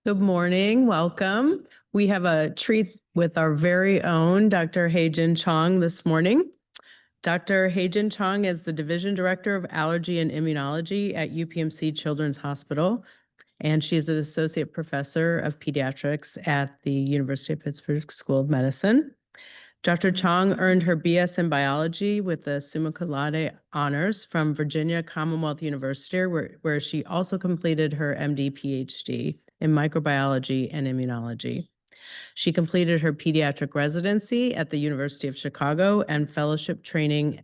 Good morning. Welcome. We have a treat with our very own Dr. Hey Chong this morning. Dr. Hey Chong is the Division Director of Allergy and Immunology at UPMC Children's Hospital, and she is an Associate Professor of Pediatrics at the University of Pittsburgh School of Medicine. Dr. Chong earned her BS in biology with the summa cum laude honors from Virginia Commonwealth University, where she also completed her MD PhD in microbiology and immunology. She completed her pediatric residency at the University of Chicago and fellowship training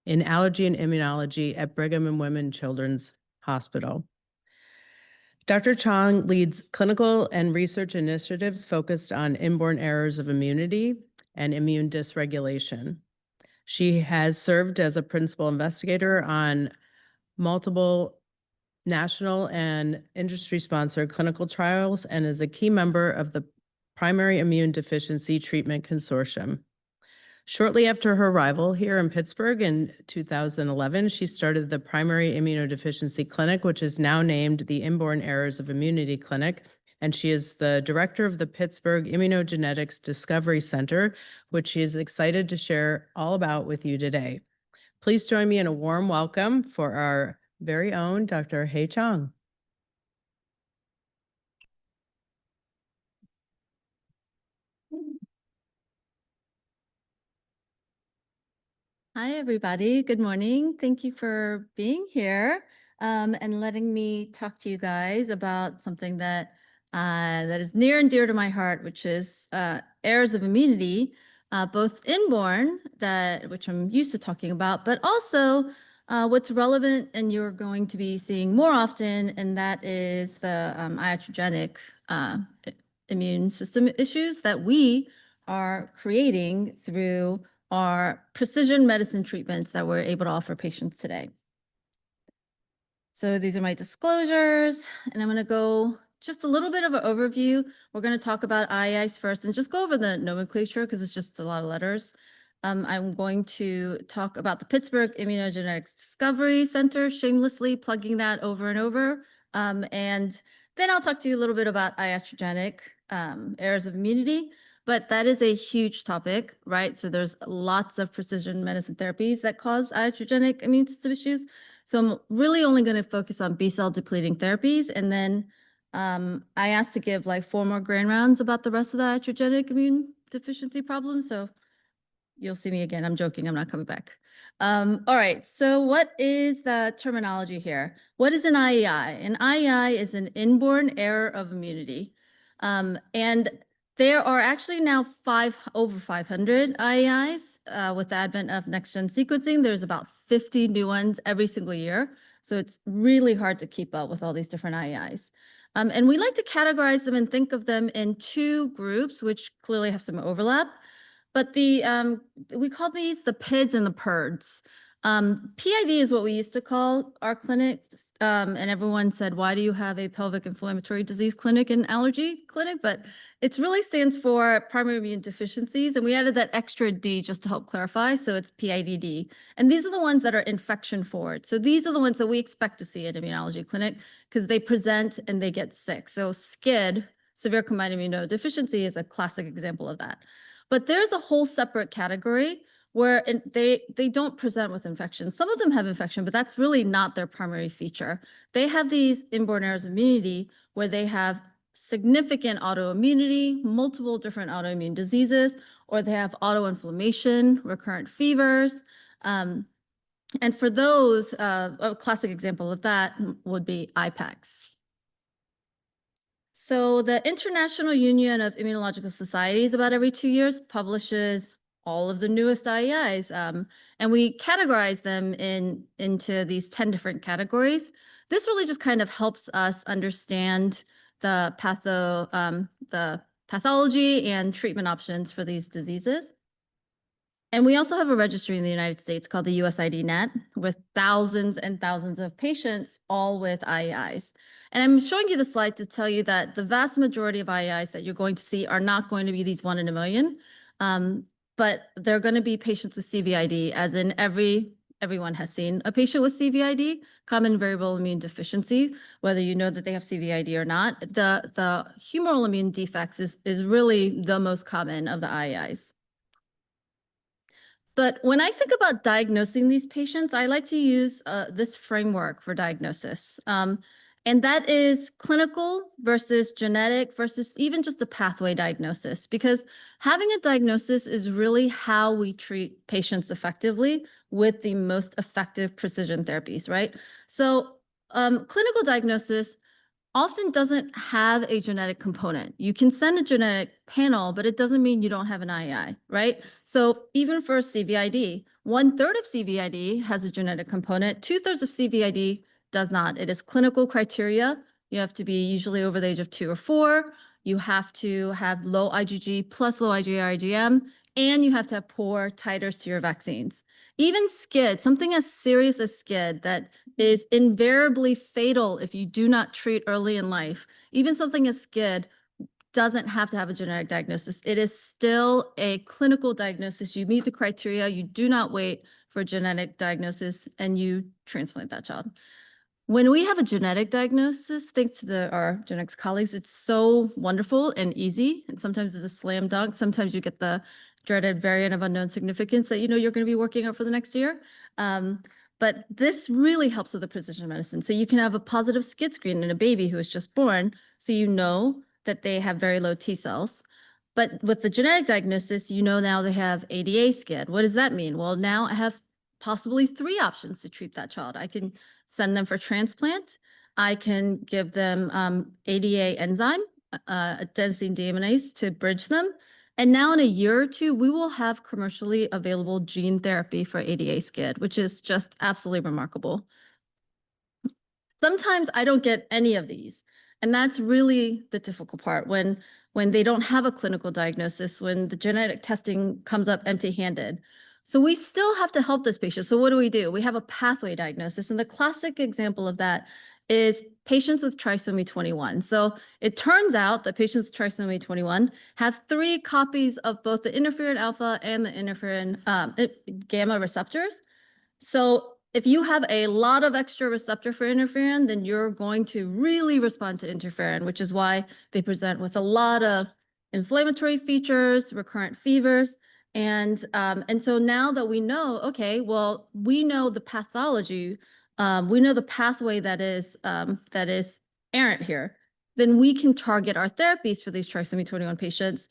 in allergy and immunology at Brigham and Women's Children's Hospital. Dr. Chong leads clinical and research initiatives focused on inborn errors of immunity and immune dysregulation. She has served as a principal investigator on multiple national and industry-sponsored clinical trials and is a key member of the Primary Immune Deficiency Treatment Consortium. Shortly after her arrival here in Pittsburgh in 2011, she started the Primary Immunodeficiency Clinic, which is now named the Inborn Errors of Immunity Clinic, and she is the director of the Pittsburgh Immunogenetics Discovery Center, which she is excited to share all about with you today. Please join me in a warm welcome for our very own Dr. Hey Chong. Hi, everybody. Good morning. Thank you for being here and letting me talk to you guys about something that is near and dear to my heart, which is errors of immunity, both inborn, which I'm used to talking about, but also what's relevant and you're going to be seeing more often, and that is the iatrogenic immune system issues that we are creating through our precision medicine treatments that we're able to offer patients today. So these are my disclosures, and I'm going to go just a little bit of an overview. We're going to talk about IIs first and just go over the nomenclature because it's just a lot of letters. I'm going to talk about the Pittsburgh Immunogenetics Discovery Center, shamelessly plugging that over and over. And then I'll talk to you a little bit about iatrogenic errors of immunity. But that is a huge topic, right? So there's lots of precision medicine therapies that cause iatrogenic immune system issues. So I'm really only going to focus on B-cell depleting therapies. And then I asked to give like 4 more grand rounds about the rest of the iatrogenic immune deficiency problems. So you'll see me again. I'm joking. I'm not coming back. All right. So what is the terminology here? What is an IEI? An IEI is an inborn error of immunity. And there are actually now over 500 IEIs with the advent of next-gen sequencing. There's about 50 new ones every single year. So it's really hard to keep up with all these different IEIs. And we like to categorize them and think of them in 2 groups, which clearly have some overlap. But we call these the PIDs and the PERDs. PID is what we used to call our clinics, and everyone said, why do you have a pelvic inflammatory disease clinic and allergy clinic? But it really stands for primary immune deficiencies, and we added that extra D just to help clarify, so it's PIDD. And these are the ones that are infection forward. So these are the ones that we expect to see at immunology clinic because they present and they get sick. So SCID, severe combined immunodeficiency, is a classic example of that. But there's a whole separate category where they don't present with infection. Some of them have infection, but that's really not their primary feature. They have these inborn errors of immunity where they have significant autoimmunity, multiple different autoimmune diseases, or they have autoinflammation, recurrent fevers. And for those, a classic example of that would be IPEX. So the International Union of Immunological Societies about every 2 years publishes all of the newest IEIs, and we categorize them into these 10 different categories. This really just kind of helps us understand the pathology and treatment options for these diseases. And we also have a registry in the United States called the USID-Net with thousands and thousands of patients, all with IEIs. And I'm showing you the slide to tell you that the vast majority of IEIs that you're going to see are not going to be these 1 in a million, but they're going to be patients with CVID, as in every everyone has seen a patient with CVID, common variable immune deficiency, whether you know that they have CVID or not. The humoral immune defects is really the most common of the IAIs. But when I think about diagnosing these patients, I like to use this framework for diagnosis. And that is clinical versus genetic versus even just a pathway diagnosis, because having a diagnosis is really how we treat patients effectively with the most effective precision therapies, right? So clinical diagnosis often doesn't have a genetic component. You can send a genetic panel, but it doesn't mean you don't have an II, right? So even for CVID, 1/3 of CVID has a genetic component, 2/3 of CVID does not. It is clinical criteria. You have to be usually over the age of 2 or 4. You have to have low IgG plus low IgA/IgM, and you have to have poor titers to your vaccines. Even SCID, something as serious as SCID that is invariably fatal if you do not treat early in life, even something as SCID doesn't have to have a genetic diagnosis. It is still a clinical diagnosis. You meet the criteria, you do not wait for a genetic diagnosis, and you transplant that child. When we have a genetic diagnosis, thanks to our genetics colleagues, it's so wonderful and easy. And sometimes it's a slam dunk. Sometimes you get the dreaded variant of unknown significance that you know you're going to be working on for the next year. But this really helps with the precision medicine. So you can have a positive SCID screen in a baby who is just born, so you know that they have very low T cells. But with the genetic diagnosis, you know now they have ADA SCID. What does that mean? Well, now I have possibly 3 options to treat that child. I can send them for transplant. I can give them ADA enzyme, adenosine deaminase to bridge them. And now in a year or 2, we will have commercially available gene therapy for ADA SCID, which is just absolutely remarkable. Sometimes I don't get any of these. And that's really the difficult part when they don't have a clinical diagnosis, when the genetic testing comes up empty-handed. So we still have to help this patient. So what do? We have a pathway diagnosis. And the classic example of that is patients with trisomy 21. So it turns out that patients with trisomy 21 have 3 copies of both the interferon alpha and the interferon gamma receptors. So if you have a lot of extra receptor for interferon, then you're going to really respond to interferon, which is why they present with a lot of inflammatory features, recurrent fevers. And so now that we know, okay, well, we know the pathology, we know the pathway that is errant here, then we can target our therapies for these trisomy 21 patients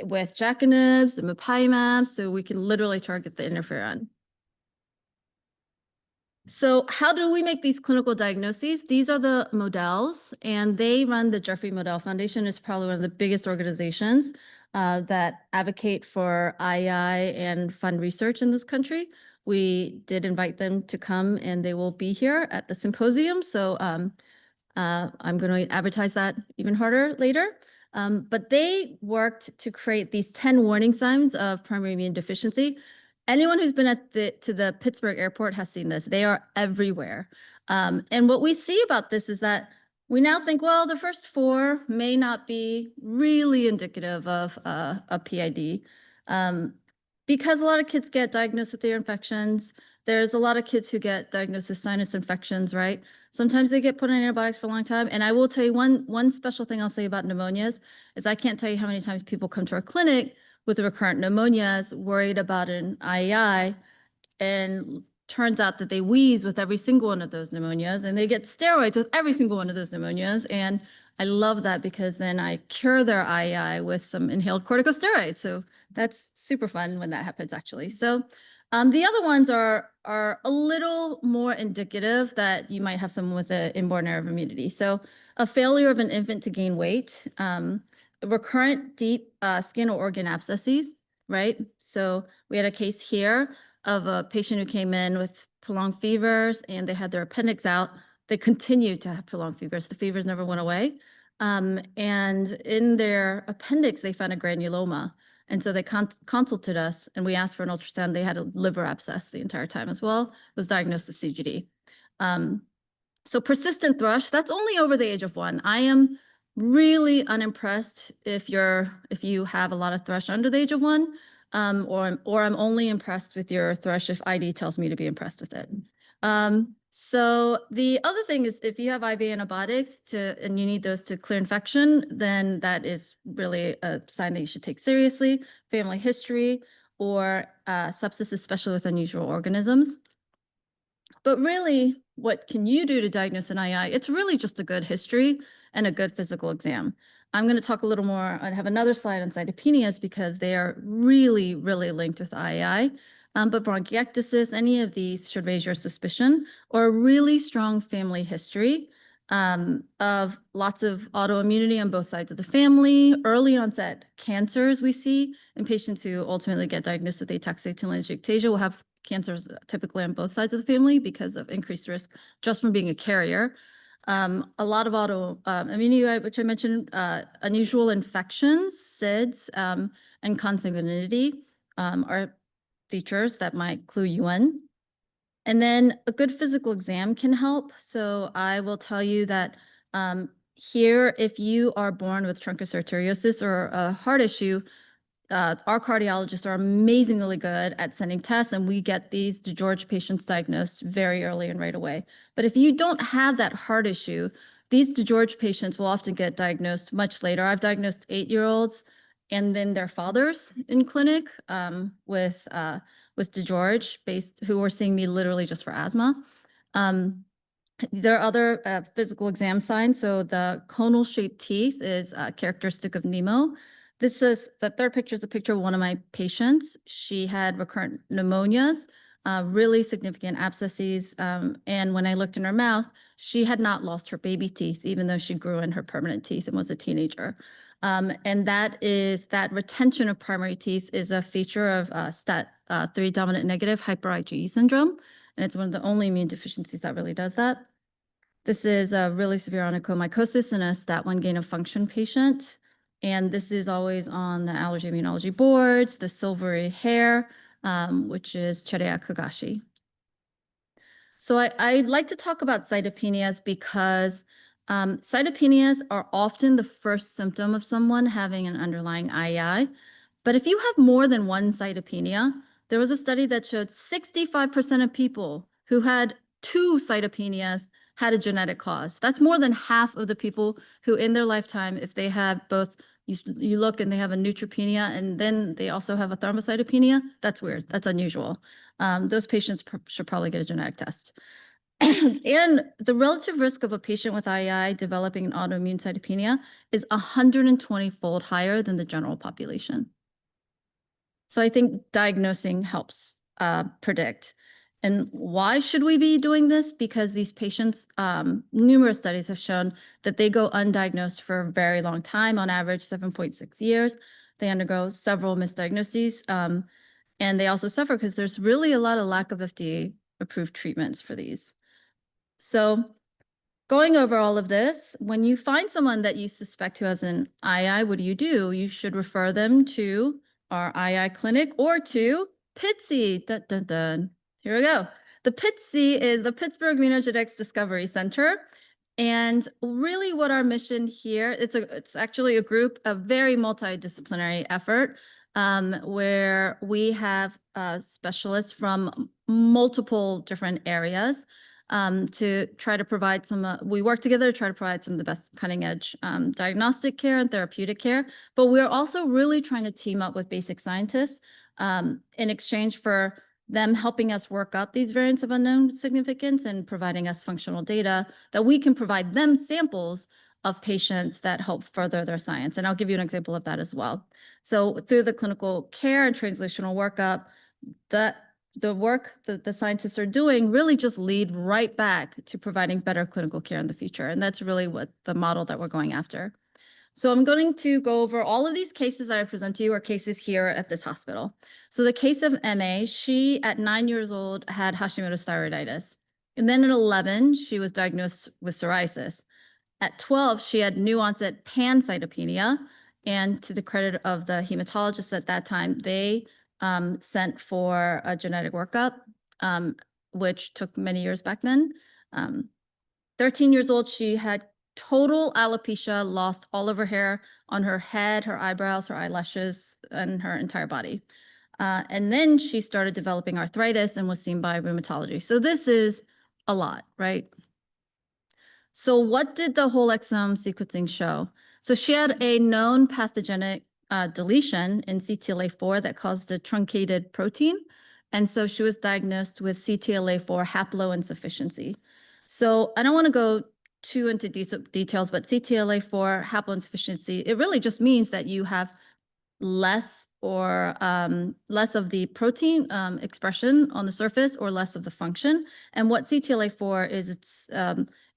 with JAK inhibitors and mipimab, so we can literally target the interferon. So how do we make these clinical diagnoses? These are the models, and they run the Jeffrey Modell Foundation. It's probably one of the biggest organizations that advocate for II and fund research in this country. We did invite them to come, and they will be here at the symposium. So I'm going to advertise that even harder later. But they worked to create these 10 warning signs of primary immune deficiency. Anyone who's been to the Pittsburgh airport has seen this. They are everywhere. And what we see about this is that we now think, well, the first 4 may not be really indicative of a PID. Because a lot of kids get diagnosed with ear infections. There's a lot of kids who get diagnosed with sinus infections, right? Sometimes they get put on antibiotics for a long time. And I will tell you one special thing I'll say about pneumonias is I can't tell you how many times people come to our clinic with recurrent pneumonias, worried about an IEI, and turns out that they wheeze with every single one of those pneumonias, and they get steroids with every single one of those pneumonias. And I love that because then I cure their IEI with some inhaled corticosteroids. So that's super fun when that happens, actually. So the other ones are a little more indicative that you might have someone with an inborn error of immunity. So a failure of an infant to gain weight, recurrent deep skin or organ abscesses, right? So we had a case here of a patient who came in with prolonged fevers, and they had their appendix out. They continued to have prolonged fevers. The fevers never went away. And in their appendix, they found a granuloma. And so they consulted us, and we asked for an ultrasound. They had a liver abscess the entire time as well. Was diagnosed with CGD. So persistent thrush, that's only over the age of 1. I am really unimpressed if you have a lot of thrush under the age of 1. or I'm only impressed with your thrush if ID tells me to be impressed with it. So the other thing is if you have IV antibiotics and you need those to clear infection, then that is really a sign that you should take seriously. Family history or sepsis, especially with unusual organisms. But really, what can you do to diagnose an II? It's really just a good history and a good physical exam. I'm going to talk a little more. I have another slide on cytopenias because they are really, really linked with II. But bronchiectasis, any of these should raise your suspicion, or a really strong family history of lots of autoimmunity on both sides of the family, early onset cancers we see in patients who ultimately get diagnosed with ataxic telangiectasia will have cancers typically on both sides of the family because of increased risk just from being a carrier. A lot of autoimmunity, which I mentioned, unusual infections, SIDS, and consanguinity are features that might clue you in. And then a good physical exam can help. So I will tell you that here, if you are born with truncus arteriosus or a heart issue, our cardiologists are amazingly good at sending tests, and we get these DiGeorge patients diagnosed very early and right away. But if you don't have that heart issue, these DiGeorge patients will often get diagnosed much later. I've diagnosed 8-year-olds and then their fathers in clinic with DiGeorge who were seeing me literally just for asthma. There are other physical exam signs. So the conal shaped teeth is characteristic of Nemo. The third picture is a picture of one of my patients. She had recurrent pneumonias, really significant abscesses. And when I looked in her mouth, she had not lost her baby teeth, even though she grew in her permanent teeth and was a teenager. And that retention of primary teeth is a feature of STAT3 dominant negative hyper IgE syndrome. And it's one of the only immune deficiencies that really does that. This is a really severe onychomycosis in a STAT1 gain of function patient. And this is always on the allergy immunology boards, the silvery hair, which is Chediac Higashi. So I like to talk about cytopenias because cytopenias are often the first symptom of someone having an underlying IEI. But if you have more than one cytopenia, there was a study that showed 65% of people who had 2 cytopenias had a genetic cause. That's more than half of the people who in their lifetime, if they have both, you look and they have a neutropenia and then they also have a thrombocytopenia, that's weird. That's unusual. Those patients should probably get a genetic test. And the relative risk of a patient with IEI developing an autoimmune cytopenia is 120-fold higher than the general population. So I think diagnosing helps predict. And why should we be doing this? Because these patients, numerous studies have shown that they go undiagnosed for a very long time, on average 7.6 years. They undergo several misdiagnoses, and they also suffer because there's really a lot of lack of FDA-approved treatments for these. So going over all of this, when you find someone that you suspect who has an II, what do? You should refer them to our II clinic or to PITC. Dun, dun, dun. Here we go. The PITC is the Pittsburgh Immunogenetics Discovery Center. And really what our mission here, it's actually a very multidisciplinary effort where we have specialists from multiple different areas to try to provide we work together to try to provide some of the best cutting edge diagnostic care and therapeutic care, but we're also really trying to team up with basic scientists in exchange for them helping us work up these variants of unknown significance and providing us functional data that we can provide them samples of patients that help further their science. And I'll give you an example of that as well. So through the clinical care and translational workup, the work that the scientists are doing really just lead right back to providing better clinical care in the future. And that's really what the model that we're going after. So I'm going to go over all of these cases that I present to you are cases here at this hospital. So the case of MA, she at 9 years old had Hashimoto's thyroiditis. And then at 11, she was diagnosed with psoriasis. At 12, she had new onset pancytopenia. And to the credit of the hematologist at that time, they sent for a genetic workup, which took many years back then. 13 years old, she had total alopecia, lost all of her hair on her head, her eyebrows, her eyelashes, and her entire body. And then she started developing arthritis and was seen by rheumatology. So this is a lot, right? So what did the whole exome sequencing show? So she had a known pathogenic deletion in CTLA4 that caused a truncated protein. And so she was diagnosed with CTLA4 haploinsufficiency. So I don't want to go too into details, but CTLA4 haploinsufficiency, it really just means that you have less of the protein expression on the surface or less of the function. And what CTLA4 is,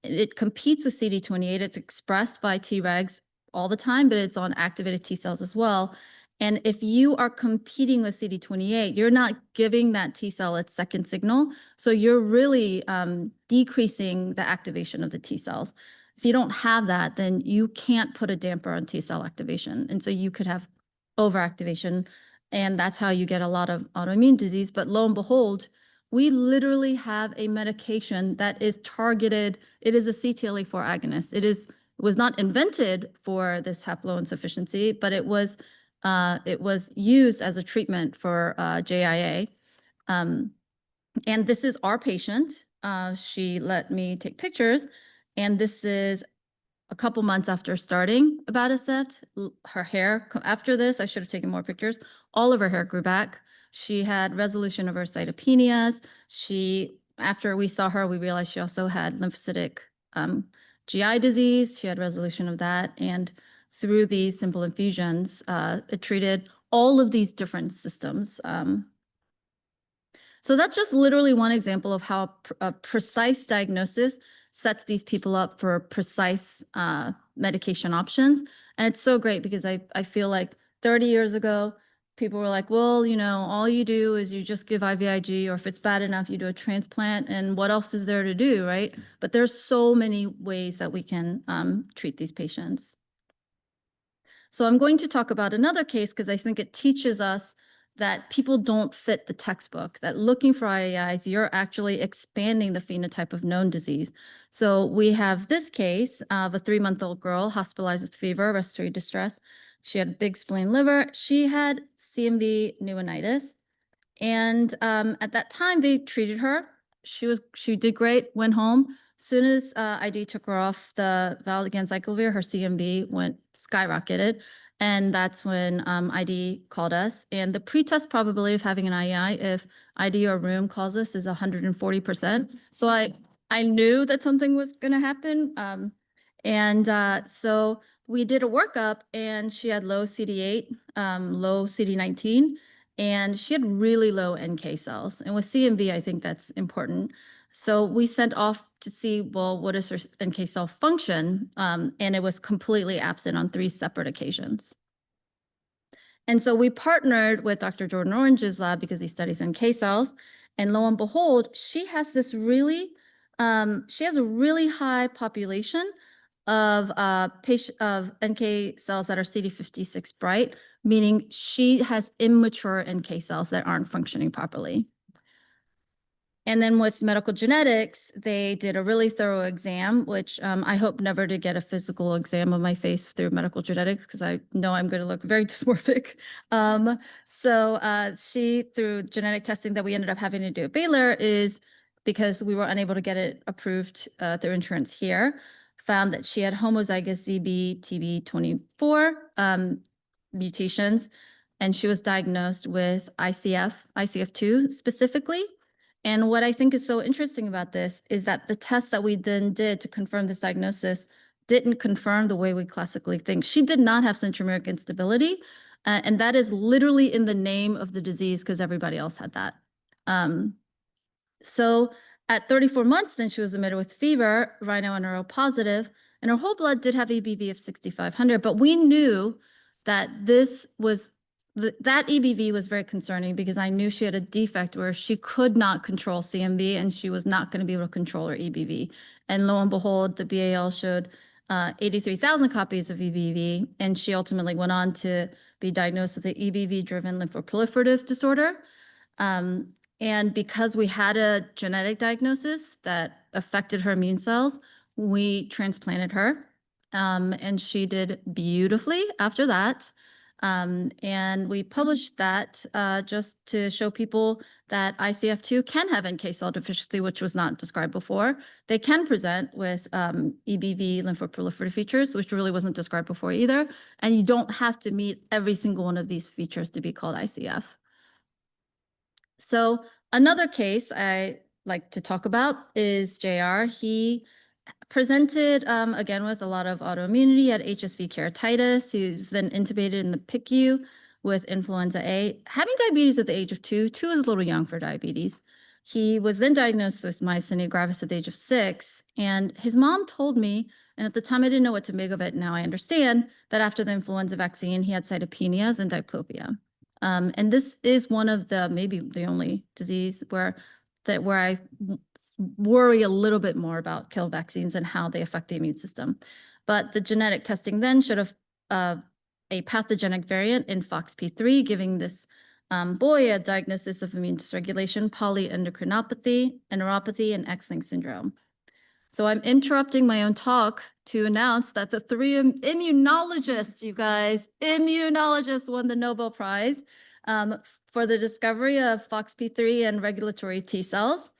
it competes with CD28. It's expressed by Tregs all the time, but it's on activated T cells as well. And if you are competing with CD28, you're not giving that T cell its second signal. So you're really decreasing the activation of the T cells. If you don't have that, then you can't put a damper on T cell activation. And so you could have overactivation, and that's how you get a lot of autoimmune disease. But lo and behold, we literally have a medication that is targeted. It is a CTLA4 agonist. It was not invented for this haploinsufficiency, but it was used as a treatment for JIA. And this is our patient. She let me take pictures, and this is a couple months after starting abatacept. Her hair, after this, I should have taken more pictures, all of her hair grew back. She had resolution of her cytopenias. After we saw her, we realized she also had lymphocytic GI disease. She had resolution of that. And through these simple infusions, it treated all of these different systems. So that's just literally one example of how a precise diagnosis sets these people up for precise medication options. And it's so great because I feel like 30 years ago, people were like, well, all you do is you just give IVIG, or if it's bad enough, you do a transplant, and what else is there to do, right? But there's so many ways that we can treat these patients. So I'm going to talk about another case because I think it teaches us that people don't fit the textbook, that looking for IAIs, you're actually expanding the phenotype of known disease. So we have this case of a 3-month-old girl hospitalized with fever, respiratory distress. She had big spleen liver. She had CMV pneumonitis. And at that time, they treated her. She did great, went home. Soon as ID took her off the valganciclovir, her CMV went skyrocketed. And that's when ID called us. And the pretest probability of having an IEI, if ID or room calls us, is 140%. So I knew that something was going to happen. So we did a workup, and she had low CD8, low CD19, and she had really low NK cells. And with CMV, I think that's important. So we sent off to see, well, what is her NK cell function? And it was completely absent on 3 separate occasions. And so we partnered with Dr. Jordan Orange's lab because he studies NK cells. And lo and behold, she has a really high population of NK cells that are CD56 bright, meaning she has immature NK cells that aren't functioning properly. And then with medical genetics, they did a really thorough exam, which I hope never to get a physical exam of my face through medical genetics because I know I'm going to look very dysmorphic. She, through genetic testing that we ended up having to do at Baylor, is because we were unable to get it approved through insurance here, found that she had homozygous ZB-TB24 mutations, and she was diagnosed with ICF2 specifically. And what I think is so interesting about this is that the test that we then did to confirm this diagnosis didn't confirm the way we classically think. She did not have centromeric instability, and that is literally in the name of the disease because everybody else had that. So at 34 months, then she was admitted with fever, rhino and neuro positive, and her whole blood did have EBV of 6,500, but we knew that that EBV was very concerning because I knew she had a defect where she could not control CMV and she was not going to be able to control her EBV. And lo and behold, the BAL showed 83,000 copies of EBV, and she ultimately went on to be diagnosed with an EBV-driven lymphoproliferative disorder. And because we had a genetic diagnosis that affected her immune cells, we transplanted her, and she did beautifully after that. And we published that just to show people that ICF2 can have NK cell deficiency, which was not described before. They can present with EBV lymphoproliferative features, which really wasn't described before either. And you don't have to meet every single one of these features to be called ICF. So another case I like to talk about is JR. He presented again with a lot of autoimmunity, had HSV keratitis. He was then intubated in the PICU with influenza A, having diabetes at the age of 2. 2 is a little young for diabetes. He was then diagnosed with myasthenia gravis at the age of 6. And his mom told me, and at the time I didn't know what to make of it, now I understand, that after the influenza vaccine, he had cytopenias and diplopia. And this is one of the, maybe the only disease where I worry a little bit more about kill vaccines and how they affect the immune system. But the genetic testing then showed a pathogenic variant in FOXP3, giving this boy a diagnosis of immune dysregulation, polyendocrinopathy, enteropathy, and X-linked syndrome. So I'm interrupting my own talk to announce that the 3 immunologists, you guys, immunologists won the Nobel Prize for the discovery of FOXP3 and regulatory T cells.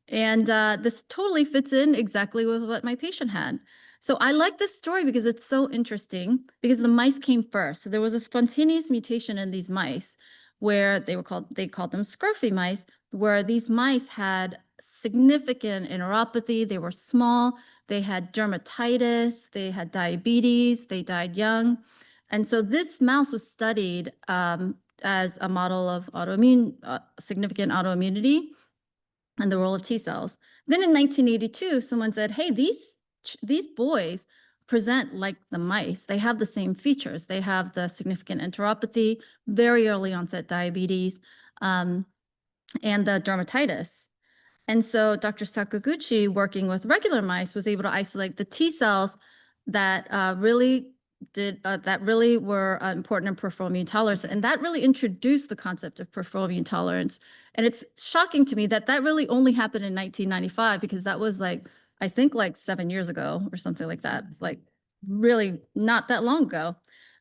And this totally fits in exactly with what my patient had. So I like this story because it's so interesting because the mice came first. So there was a spontaneous mutation in these mice where they called them scurfy mice, where these mice had significant enteropathy. They were small. They had dermatitis. They had diabetes. They died young. And so this mouse was studied as a model of significant autoimmunity and the role of T cells. Then in 1982, someone said, hey, these boys present like the mice. They have the same features. They have the significant enteropathy, very early onset diabetes, and the dermatitis. And so Dr. Sakaguchi, working with regular mice, was able to isolate the T cells that really were important in peripheral immune tolerance. And that really introduced the concept of peripheral immune tolerance. And it's shocking to me that really only happened in 1995, because that was I think 7 years ago or something like that. It's really not that long ago.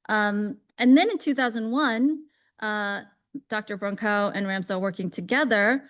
And then in 2001, Dr. Brunkow and Ramsdell working together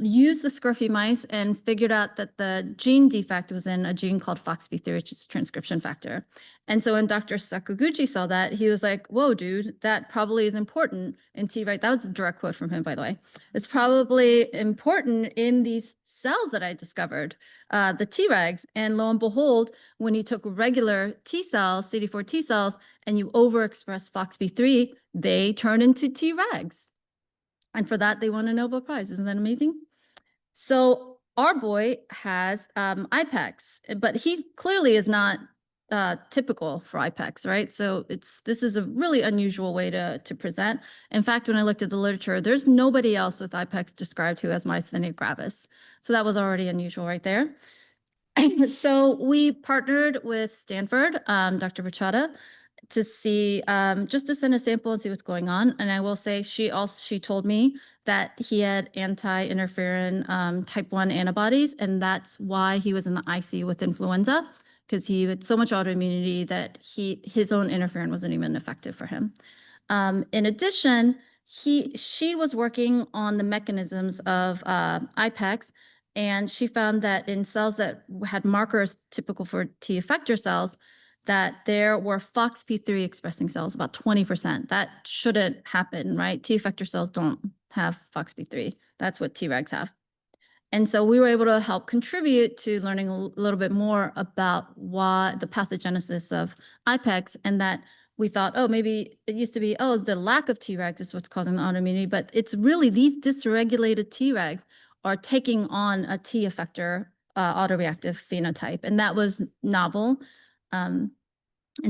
used the scurfy mice and figured out that the gene defect was in a gene called FOXP3, which is a transcription factor. And so when Dr. Sakaguchi saw that, he was like, whoa, dude, that probably is important in Treg. That was a direct quote from him, by the way. It's probably important in these cells that I discovered, the Tregs. And lo and behold, when you took regular T cells, CD4 T cells, and you overexpress FOXP3, they turn into Tregs. And for that, they won a Nobel Prize. Isn't that amazing? So our boy has IPEX, but he clearly is not typical for IPEX, right? So this is a really unusual way to present. In fact, when I looked at the literature, there's nobody else with IPEX described who has myasthenia gravis. So that was already unusual right there. So we partnered with Stanford, Dr. Bachata, to see, just to send a sample and see what's going on. And I will say she told me that he had anti-interferon type 1 antibodies, and that's why he was in the ICU with influenza, because he had so much autoimmunity that his own interferon wasn't even effective for him. In addition, she was working on the mechanisms of IPEX, and she found that in cells that had markers typical for T effector cells, that there were FOXP3 expressing cells, about 20%. That shouldn't happen, right? T effector cells don't have FOXP3. That's what Tregs have. And so we were able to help contribute to learning a little bit more about why the pathogenesis of IPEX, and that we thought, oh, maybe it used to be, oh, the lack of Tregs is what's causing the autoimmunity, but it's really these dysregulated Tregs are taking on a T effector autoreactive phenotype. And that was novel. And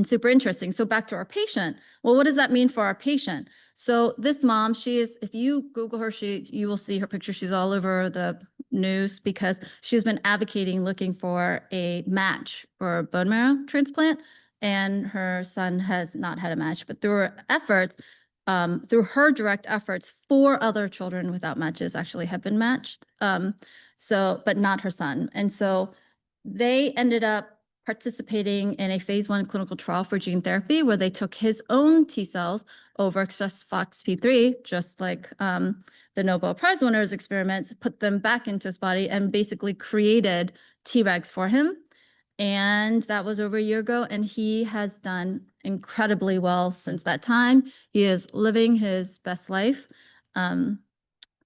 super interesting. So back to our patient. Well, what does that mean for our patient? So this mom, if you Google her, you will see her picture. She's all over the news because she's been advocating, looking for a match for a bone marrow transplant. And her son has not had a match, but through her efforts, through her direct efforts, 4 other children without matches actually have been matched. But not her son. And so they ended up participating in a phase 1 clinical trial for gene therapy where they took his own T cells, overexpressed FOXP3, just like the Nobel Prize winners' experiments, put them back into his body and basically created Tregs for him. And that was over a year ago, and he has done incredibly well since that time. He is living his best life.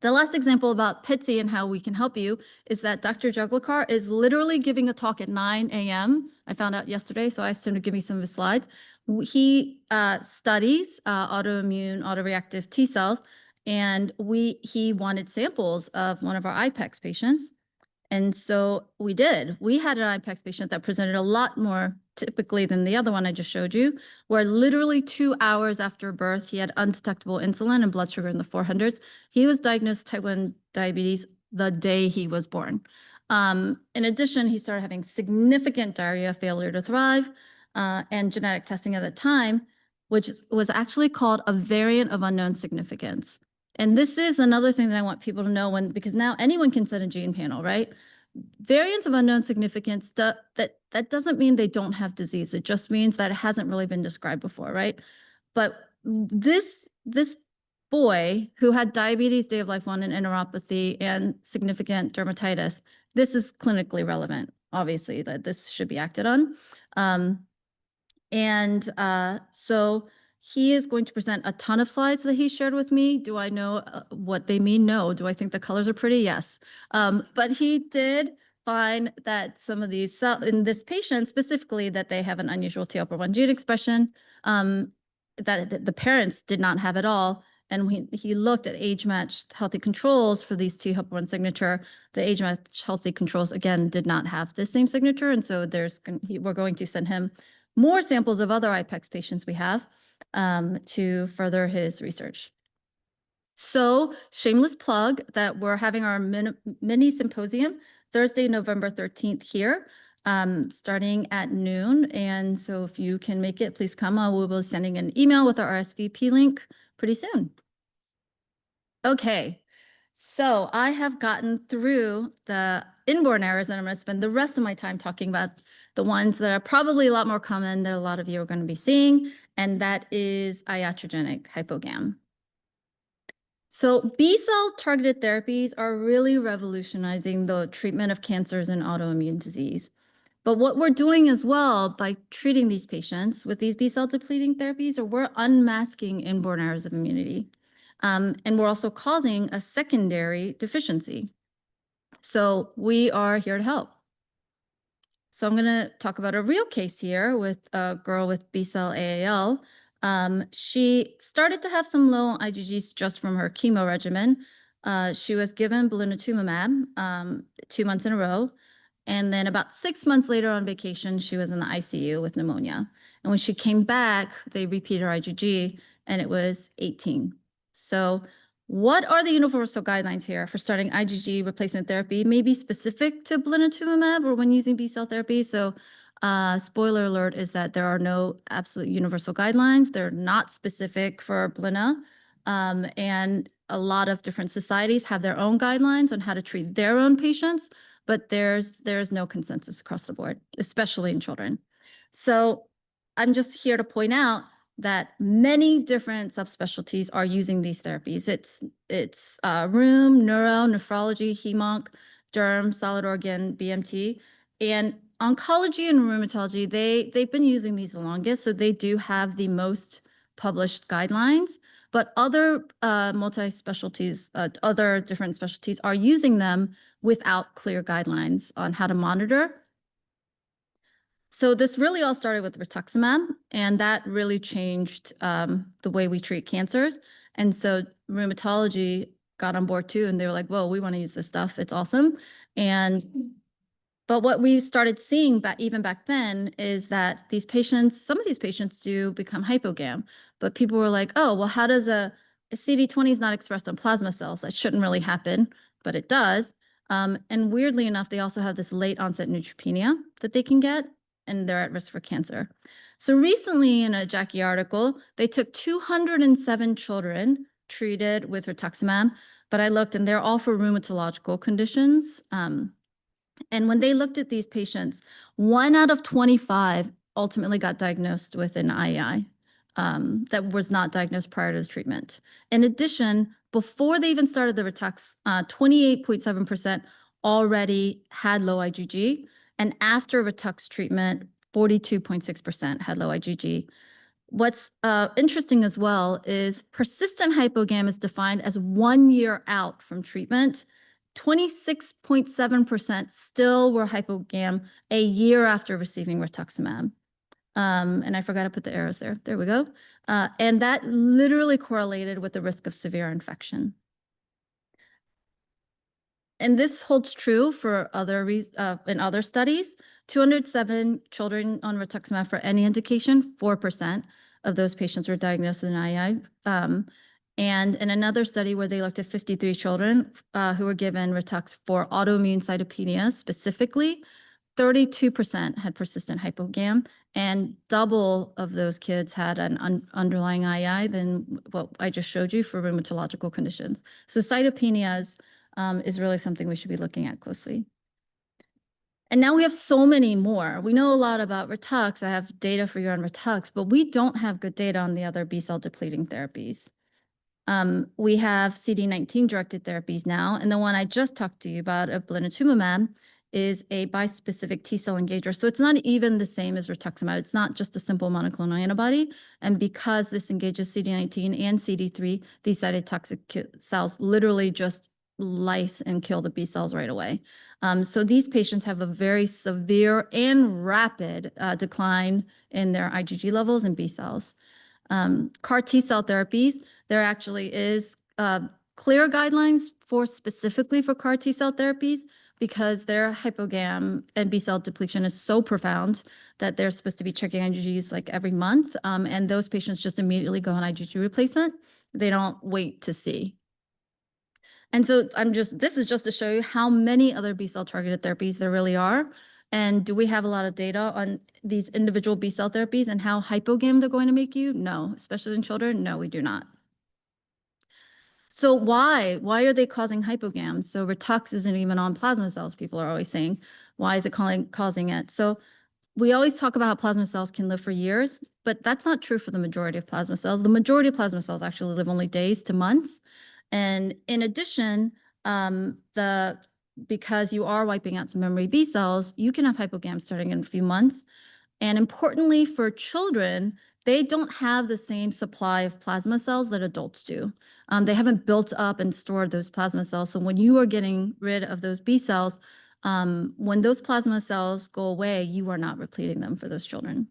The last example about Pitsy and how we can help you is that Dr. Juglakar is literally giving a talk at 9 a.m. I found out yesterday, so I asked him to give me some of his slides. He studies autoimmune, autoreactive T cells, and he wanted samples of one of our IPEX patients. And so we did. We had an IPEX patient that presented a lot more typically than the other one I just showed you, where literally 2 hours after birth, he had undetectable insulin and blood sugar in the 400s. He was diagnosed type 1 diabetes the day he was born. In addition, he started having significant diarrhea, failure to thrive, and genetic testing at the time, which was actually called a variant of unknown significance. And this is another thing that I want people to know because now anyone can send a gene panel, right? Variants of unknown significance, that doesn't mean they don't have disease. It just means that it hasn't really been described before, right? But this boy who had diabetes, day of life 1, and enteropathy and significant dermatitis, this is clinically relevant, obviously, that this should be acted on. So he is going to present a ton of slides that he shared with me. Do I know what they mean? No. Do I think the colors are pretty? Yes. But he did find that some of these in this patient specifically, that they have an unusual TLP1 gene expression that the parents did not have at all. And he looked at age-matched healthy controls for these two TLP1 signature. The age-matched healthy controls, again, did not have the same signature. And so we're going to send him more samples of other IPEX patients we have to further his research. So shameless plug that we're having our mini symposium Thursday, November 13th here, starting at noon. And so if you can make it, please come. I will be sending an email with our RSVP link pretty soon. Okay, so I have gotten through the inborn errors, and I'm going to spend the rest of my time talking about the ones that are probably a lot more common that a lot of you are going to be seeing, and that is iatrogenic hypogam. So B-cell targeted therapies are really revolutionizing the treatment of cancers and autoimmune disease. But what we're doing as well by treating these patients with these B-cell depleting therapies, we're unmasking inborn errors of immunity. And we're also causing a secondary deficiency. So we are here to help. So I'm going to talk about a real case here with a girl with B-cell AAL. She started to have some low IgGs just from her chemo regimen. She was given blinatumomab 2 months in a row. And then about 6 months later on vacation, she was in the ICU with pneumonia. And when she came back, they repeated her IgG, and it was 18. So what are the universal guidelines here for starting IgG replacement therapy, maybe specific to blinatumomab or when using B-cell therapy? So spoiler alert is that there are no absolute universal guidelines. They're not specific for blina. And a lot of different societies have their own guidelines on how to treat their own patients, but there's no consensus across the board, especially in children. So I'm just here to point out that many different subspecialties are using these therapies. It's rheum, neuro, nephrology, hemonc, derm, solid organ, BMT, and oncology and rheumatology. They've been using these the longest, so they do have the most published guidelines. But other multi-specialties, other different specialties are using them without clear guidelines on how to monitor. So this really all started with rituximab, and that really changed the way we treat cancers. And so rheumatology got on board too, and they were like, "Whoa, we want to use this stuff. It's awesome." But what we started seeing even back then is that some of these patients do become hypogam. But people were like, "Oh, well, how does a CD20 is not expressed on plasma cells? That shouldn't really happen, but it does." And weirdly enough, they also have this late onset neutropenia that they can get, and they're at risk for cancer. So recently in a JACI article, they took 207 children treated with rituximab, but I looked and they're all for rheumatological conditions. And when they looked at these patients, 1 out of 25 ultimately got diagnosed with an IAI that was not diagnosed prior to the treatment. In addition, before they even started the Ritux, 28.7% already had low IgG. And after Ritux treatment, 42.6% had low IgG. What's interesting as well is persistent hypogam is defined as 1 year out from treatment. 26.7% still were hypogam a year after receiving rituximab. And I forgot to put the arrows there. There we go. And that literally correlated with the risk of severe infection. And this holds true for in other studies. 207 children on rituximab for any indication, 4% of those patients were diagnosed with an IAI. And in another study where they looked at 53 children who were given Ritux for autoimmune cytopenias specifically, 32% had persistent hypogam, and double of those kids had an underlying II than what I just showed you for rheumatological conditions. So cytopenias is really something we should be looking at closely. And now we have so many more. We know a lot about Ritux. I have data for you on Ritux, but we don't have good data on the other B-cell depleting therapies. We have CD19 directed therapies now, and the one I just talked to you about, blinatumomab, is a bispecific T-cell engager. So it's not even the same as rituximab. It's not just a simple monoclonal antibody. And because this engages CD19 and CD3, these cytotoxic cells literally just lyse and kill the B cells right away. So these patients have a very severe and rapid decline in their IgG levels and B cells. CAR T-cell therapies, there actually is clear guidelines for specifically for CAR T-cell therapies because their hypogam and B-cell depletion is so profound that they're supposed to be checking IgGs like every month. And those patients just immediately go on IgG replacement. They don't wait to see. And so this is just to show you how many other B-cell targeted therapies there really are. And do we have a lot of data on these individual B-cell therapies and how hypogam they're going to make you? No, especially in children. No, we do not. So why are they causing hypogam? So Ritux isn't even on plasma cells, people are always saying. Why is it causing it? So we always talk about how plasma cells can live for years, but that's not true for the majority of plasma cells. The majority of plasma cells actually live only days to months. And in addition, because you are wiping out some memory B cells, you can have hypogam starting in a few months. And importantly for children, they don't have the same supply of plasma cells that adults do. They haven't built up and stored those plasma cells. So when you are getting rid of those B cells, when those plasma cells go away, you are not repleting them for those children.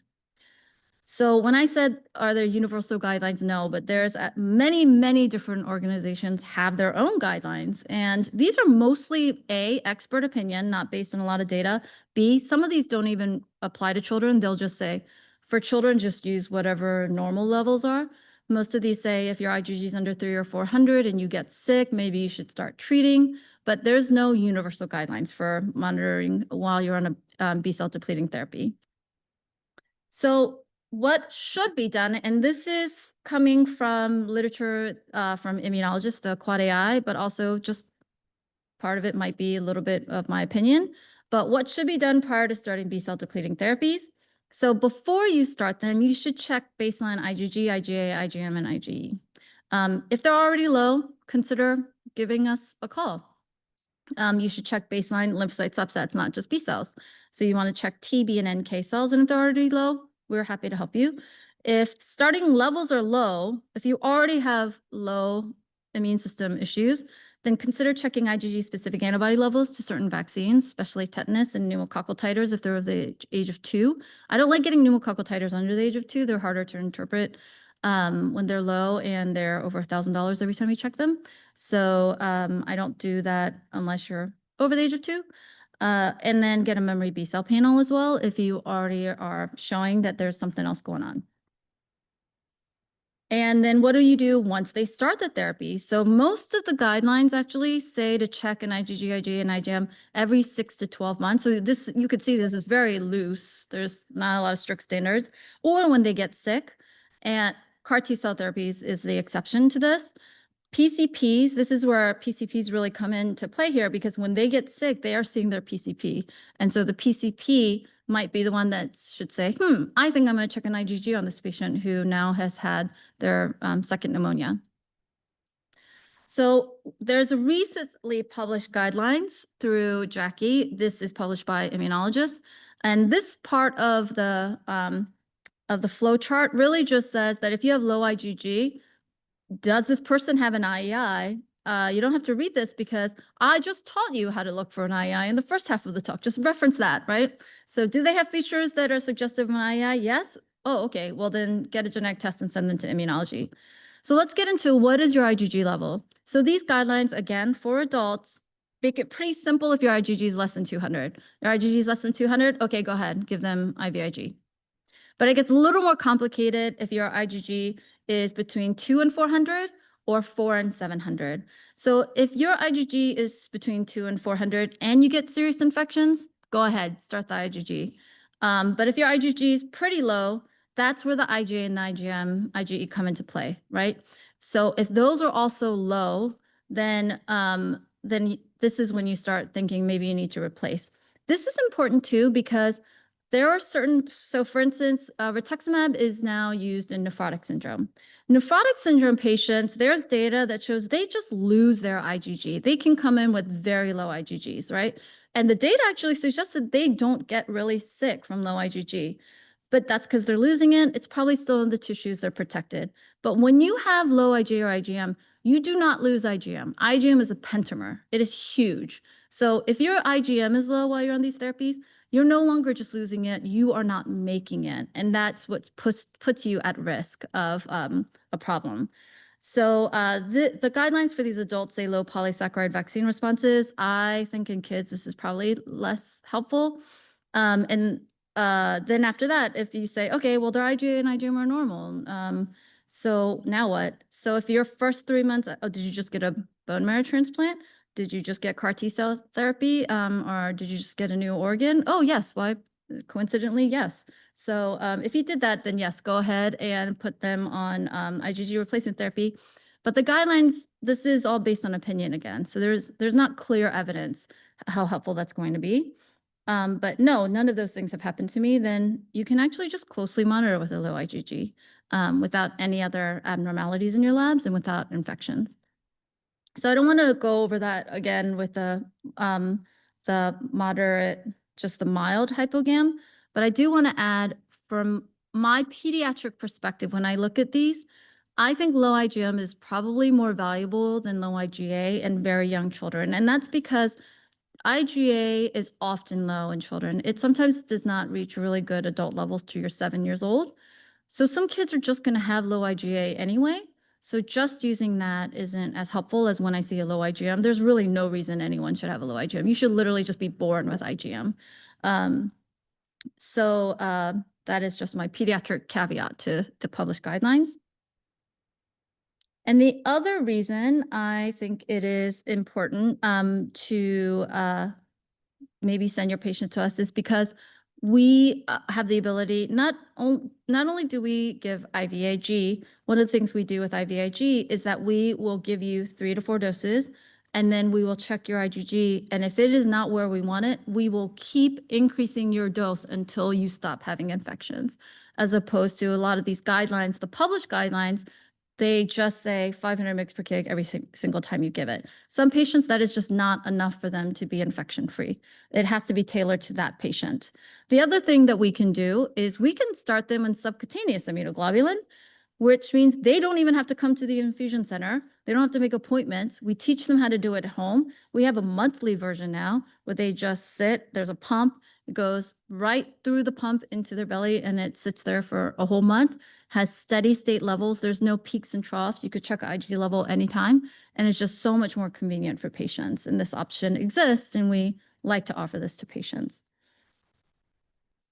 So when I said, are there universal guidelines? No, but there's many, many different organizations have their own guidelines. And these are mostly A, expert opinion, not based on a lot of data. B, some of these don't even apply to children. They'll just say, for children, just use whatever normal levels are. Most of these say if your IgG is under 300 or 400 and you get sick, maybe you should start treating. But there's no universal guidelines for monitoring while you're on a B-cell depleting therapy. So what should be done, and this is coming from literature from immunologists, the FAAAI, but also just part of it might be a little bit of my opinion, but what should be done prior to starting B-cell depleting therapies? So before you start them, you should check baseline IgG, IgA, IgM, and IgE. If they're already low, consider giving us a call. You should check baseline lymphocyte subsets, not just B cells. So you want to check T, B, and NK cells, and if they're already low, we're happy to help you. If starting levels are low, if you already have low immune system issues, then consider checking IgG-specific antibody levels to certain vaccines, especially tetanus and pneumococcal titers if they're of the age of 2. I don't like getting pneumococcal titers under the age of 2. They're harder to interpret when they're low and they're over $1,000 every time you check them. So I don't do that unless you're over the age of 2. And then get a memory B cell panel as well if you already are showing that there's something else going on. And then what do you do once they start the therapy? So most of the guidelines actually say to check an IgG, IgA, and IgM every 6 to 12 months. So this, you could see this is very loose. There's not a lot of strict standards. Or when they get sick, and CAR T-cell therapies is the exception to this. PCPs, this is where PCPs really come into play here, because when they get sick, they are seeing their PCP. And so the PCP might be the one that should say, I think I'm going to check an IgG on this patient who now has had their second pneumonia. So there's a recently published guidelines through Jackie. This is published by immunologists. And this part of the flow chart really just says that if you have low IgG, does this person have an IEI? You don't have to read this because I just taught you how to look for an IEI in the first half of the talk. Just reference that, right? So do they have features that are suggestive of an IEI? Yes. Oh, okay. Well, then get a genetic test and send them to immunology. So let's get into what is your IgG level. So these guidelines, again, for adults, make it pretty simple if your IgG is less than 200. Your IgG is less than 200, okay, go ahead, give them IVIG. But it gets a little more complicated if your IgG is between 2 and 400 or 4 and 700. So if your IgG is between 2 and 400 and you get serious infections, go ahead, start the IgG. But if your IgG is pretty low, that's where the IgA and the IgE come into play, right? So if those are also low, then this is when you start thinking maybe you need to replace. This is important too, because there are certain, so for instance, rituximab is now used in nephrotic syndrome. Nephrotic syndrome patients, there's data that shows they just lose their IgG. They can come in with very low IgGs, right? And the data actually suggests that they don't get really sick from low IgG. But that's because they're losing it. It's probably still in the tissues, they're protected. But when you have low IgA or IgM, you do not lose IgM. IgM is a pentamer. It is huge. So if your IgM is low while you're on these therapies, you're no longer just losing it, you are not making it. And that's what puts you at risk of a problem. So the guidelines for these adults say low polysaccharide vaccine responses. I think in kids, this is probably less helpful. And then after that, if you say, okay, well, their IgA and IgM are normal. So now what? So if your first 3 months, did you just get a bone marrow transplant? Did you just get CAR T cell therapy, or did you just get a new organ? Oh, yes. Why? Coincidentally, yes. So if you did that, then yes, go ahead and put them on IgG replacement therapy. But the guidelines, this is all based on opinion again. So there's not clear evidence how helpful that's going to be. But no, none of those things have happened to me. Then you can actually just closely monitor with a low IgG without any other abnormalities in your labs and without infections. So I don't want to go over that again with the moderate, just the mild hypogam, but I do want to add from my pediatric perspective, when I look at these, I think low IgM is probably more valuable than low IgA in very young children. And that's because IgA is often low in children. It sometimes does not reach really good adult levels till you're 7 years old. So some kids are just going to have low IgA anyway. So just using that isn't as helpful as when I see a low IgM. There's really no reason anyone should have a low IgM. You should literally just be born with IgM. So that is just my pediatric caveat to published guidelines. And the other reason I think it is important to maybe send your patient to us is because we have the ability, not only do we give IVIG, one of the things we do with IVIG is that we will give you 3 to 4 doses, and then we will check your IgG. And if it is not where we want it, we will keep increasing your dose until you stop having infections, as opposed to a lot of these guidelines, the published guidelines, they just say 500 mg per kg every single time you give it. Some patients, that is just not enough for them to be infection-free. It has to be tailored to that patient. The other thing that we can do is we can start them on subcutaneous immunoglobulin, which means they don't even have to come to the infusion center. They don't have to make appointments. We teach them how to do it at home. We have a monthly version now where they just sit, there's a pump, it goes right through the pump into their belly and it sits there for a whole month, has steady state levels. There's no peaks and troughs. You could check IgG level anytime. And it's just so much more convenient for patients. And this option exists, and we like to offer this to patients.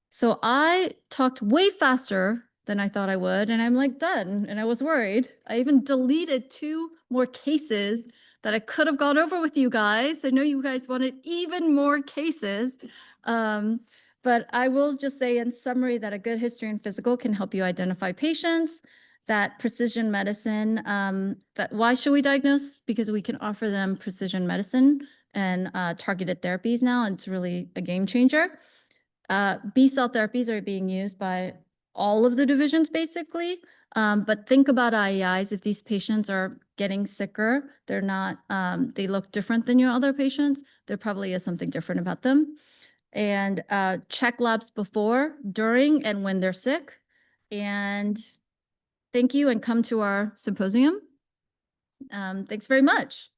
So I talked way faster than I thought I would, and I'm like done, and I was worried. I even deleted 2 more cases that I could have gone over with you guys. I know you guys wanted even more cases, but I will just say in summary that a good history and physical can help you identify patients. that precision medicine, that why should we diagnose? Because we can offer them precision medicine and targeted therapies now. And it's really a game changer. B-cell therapies are being used by all of the divisions basically. But think about IEIs. If these patients are getting sicker, they're not, they look different than your other patients, there probably is something different about them. And check labs before, during, and when they're sick. And thank you, and come to our symposium. Thanks very much.